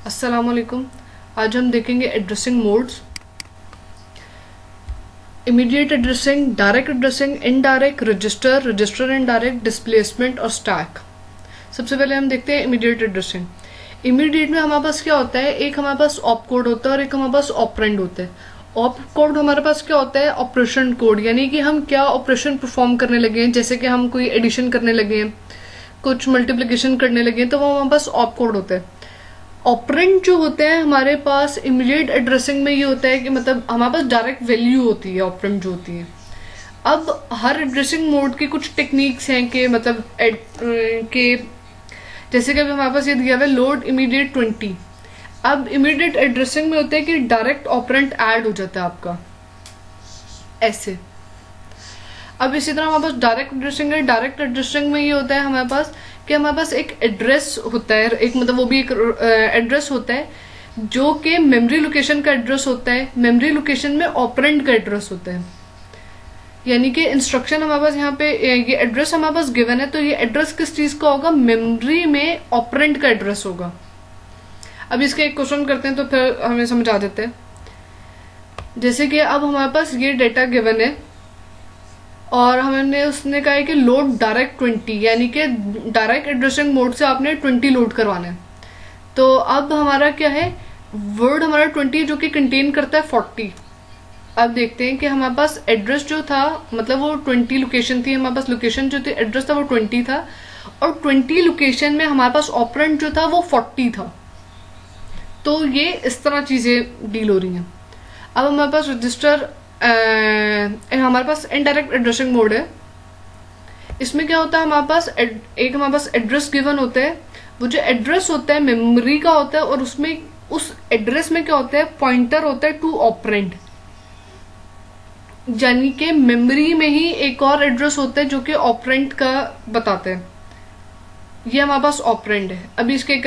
अस्सलाम वालेकुम। आज हम देखेंगे addressing modes. Immediate addressing, direct addressing, indirect, register, register indirect, displacement और स्टैक। सबसे पहले हम देखते हैं इमीडिएट एड्रेसिंग। इमीडिएट में हमारे पास क्या होता है, एक हमारे पास ऑप कोड होता है और एक हमारे पास ऑपरेंड होता है। ऑप कोड हमारे पास क्या होता है, ऑपरेशन कोड, यानी कि हम क्या ऑपरेशन परफॉर्म करने लगे हैं, जैसे कि हम कोई एडिशन करने लगे हैं, कुछ मल्टीप्लिकेशन करने लगे हैं, तो वो हमारे पास ऑप कोड होता है। ऑपरेंड जो होते हैं हमारे पास इमीडिएट एड्रेसिंग में ये होता है कि मतलब हमारे पास डायरेक्ट वैल्यू होती है ऑपरेंड जो होती है। अब हर एड्रेसिंग मोड की कुछ टेक्निक्स हैं कि मतलब के जैसे कि अभी हमारे पास ये दिया हुआ है लोड इमीडिएट 20। अब इमीडिएट एड्रेसिंग में होता है कि डायरेक्ट ऑपरेंड ऐड हो जाता है आपका ऐसे। अब इसी तरह हमारे पास डायरेक्ट एड्रेसिंग है। डायरेक्ट एड्रेसिंग में ये होता है हमारे पास कि हमारे पास एक एड्रेस होता है, एक मतलब वो भी एक एड्रेस होता है जो कि मेमोरी लोकेशन का एड्रेस होता है। मेमोरी लोकेशन में ऑपरेंड का एड्रेस होता है, यानी कि इंस्ट्रक्शन हमारे पास यहाँ पे ये एड्रेस हमारे पास गिवन है, तो ये एड्रेस किस चीज का होगा, मेमोरी में ऑपरेंड का एड्रेस होगा। अब इसका एक क्वेश्चन करते हैं तो फिर हमें समझ आ जाते हैं। जैसे कि अब हमारे पास ये डेटा गिवन है और हमने उसने कहा है कि लोड डायरेक्ट 20, यानी कि डायरेक्ट एड्रेसिंग मोड से आपने 20 लोड करवाना है। तो अब हमारा क्या है, वर्ड हमारा 20 जो कि कंटेन करता है 40। अब देखते हैं कि हमारे पास एड्रेस जो था मतलब वो 20 लोकेशन थी, हमारे पास लोकेशन जो थी एड्रेस था वो 20 था और 20 लोकेशन में हमारे पास ऑपरेंड जो था वो 40 था। तो ये इस तरह चीजें डील हो रही हैं। अब हमारे पास रजिस्टर हमारे पास इनडायरेक्ट एड्रेसिंग मोड है। इसमें क्या होता है, हमारे पास एड्रेस गिवन होता है। वो जो एड्रेस होता है मेमोरी का होता है और उसमें उस एड्रेस में क्या होता है, पॉइंटर होता है टू ऑपरेंड, यानी कि मेमोरी में ही एक और एड्रेस होता है जो कि ऑपरेंड का बताते हैं। ये हमारे पास ऑपरेंड है। अभी इसके एक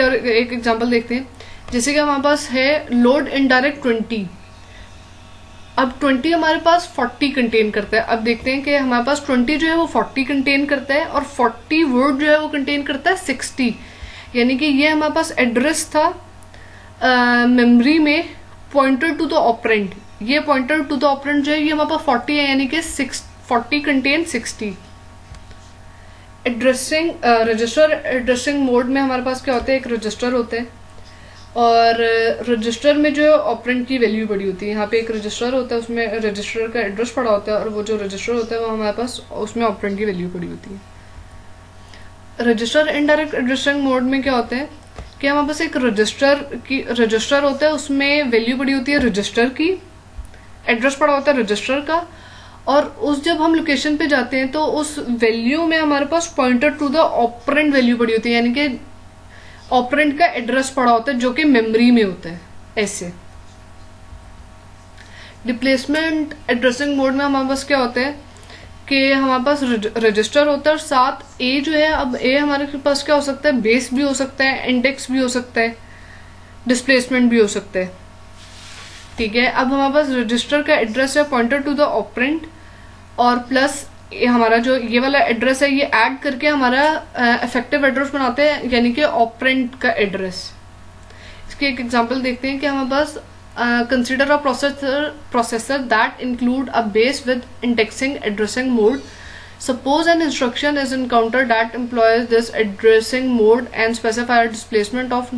एग्जांपल देखते हैं। जैसे कि हमारे पास है लोड इनडायरेक्ट 20। अब 20 हमारे पास 40 कंटेन करता है। अब देखते हैं कि हमारे पास 20 जो है वो 40 कंटेन करता है और 40 वर्ड जो है वो कंटेन करता है 60, यानी कि ये हमारे पास एड्रेस था मेमोरी में पॉइंटर टू द ऑपरेंड। ये पॉइंटर टू द ऑपरेंड जो है ये हमारे पास 40 है, यानी कि 40 contain 60। Addressing register addressing mode में हमारे पास क्या होता है, एक रजिस्टर होता है और रजिस्टर में जो है ऑपरेंड की वैल्यू पड़ी होती है। यहाँ पे एक रजिस्टर होता है, उसमें रजिस्टर का एड्रेस पड़ा होता है और वो जो रजिस्टर होता है वो हमारे पास उसमें ऑपरेंड की वैल्यू पड़ी होती है। रजिस्टर इनडायरेक्ट एड्रेसिंग मोड में क्या होता है कि हमारे पास एक रजिस्टर होता है, उसमें वैल्यू पड़ी होती है रजिस्टर की, एड्रेस पड़ा होता है रजिस्टर का, और उस जब हम लोकेशन पे जाते हैं तो उस वैल्यू में हमारे पास pointer to the operand value पड़ी होती है, यानी कि ऑपरेंड का एड्रेस पड़ा होता है जो कि मेमोरी में होता है ऐसे। डिप्लेसमेंट एड्रेसिंग मोड में हमारे पास क्या होता है कि हमारे पास रजिस्टर होता है और साथ ए जो है, अब ए हमारे पास क्या हो सकता है, बेस भी हो सकता है, इंडेक्स भी हो सकता है, डिस्प्लेसमेंट भी हो सकता है। ठीक है, अब हमारे पास रजिस्टर का एड्रेस है पॉइंटर टू द ऑपरेंड और प्लस हमारा जो ये वाला एड्रेस है ये ऐड करके हमारा इफेक्टिव एड्रेस बनाते हैं, यानी कि ऑपरेंड का एड्रेस। इसके एक एग्जांपल देखते हैं कि हमारे पास consider a processor that include a base with indexing addressing mode. Suppose an instruction is encountered that employs this addressing mode and specify a displacement of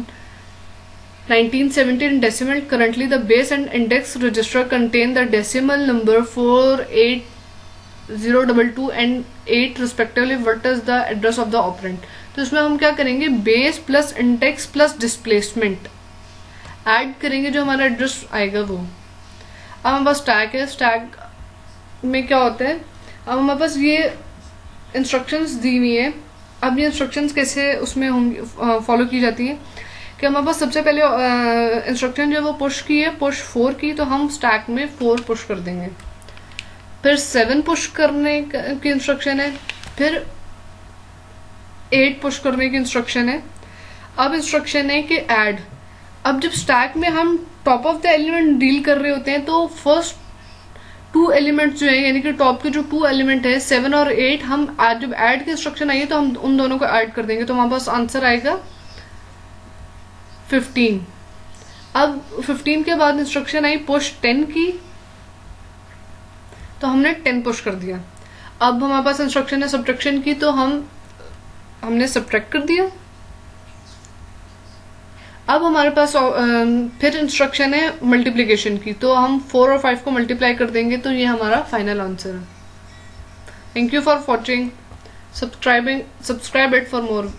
1970 in decimal. Currently the base and index register contain the decimal number 48022 and 8 respectively. What is the address of the operand? तो इसमें हम क्या करेंगे, base plus index plus displacement add करेंगे, जो हमारा address आएगा वो। अब हमारे पास स्टैक है। स्टैक में क्या होता है, अब हमारे पास ये इंस्ट्रक्शंस दी हुई है। अब ये इंस्ट्रक्शंस कैसे उसमें होंगी, फॉलो की जाती है कि हमारे पास सबसे पहले इंस्ट्रक्शन जो है वो पुश की है, पुश 4 की, तो हम स्टैक में 4 पुश कर देंगे। फिर 7 पुश करने की इंस्ट्रक्शन है, फिर 8 पुश करने की इंस्ट्रक्शन है। अब इंस्ट्रक्शन है कि ऐड। अब जब स्टैक में हम top of the element deal कर रहे होते हैं तो फर्स्ट 2 एलिमेंट्स जो है, यानी कि टॉप के जो 2 एलिमेंट है 7 और 8, हम जब ऐड की इंस्ट्रक्शन आई है तो हम उन दोनों को ऐड कर देंगे, तो हमारे पास आंसर आएगा 15। अब 15 के बाद इंस्ट्रक्शन आई पुश 10 की, तो हमने 10 पुश कर दिया। अब हमारे पास इंस्ट्रक्शन है सब्ट्रैक्शन की, तो हमने सब्ट्रैक्ट कर दिया। अब हमारे पास फिर इंस्ट्रक्शन है मल्टीप्लिकेशन की, तो हम 4 और 5 को मल्टीप्लाई कर देंगे, तो ये हमारा फाइनल आंसर है। Thank you for watching, subscribe it for more.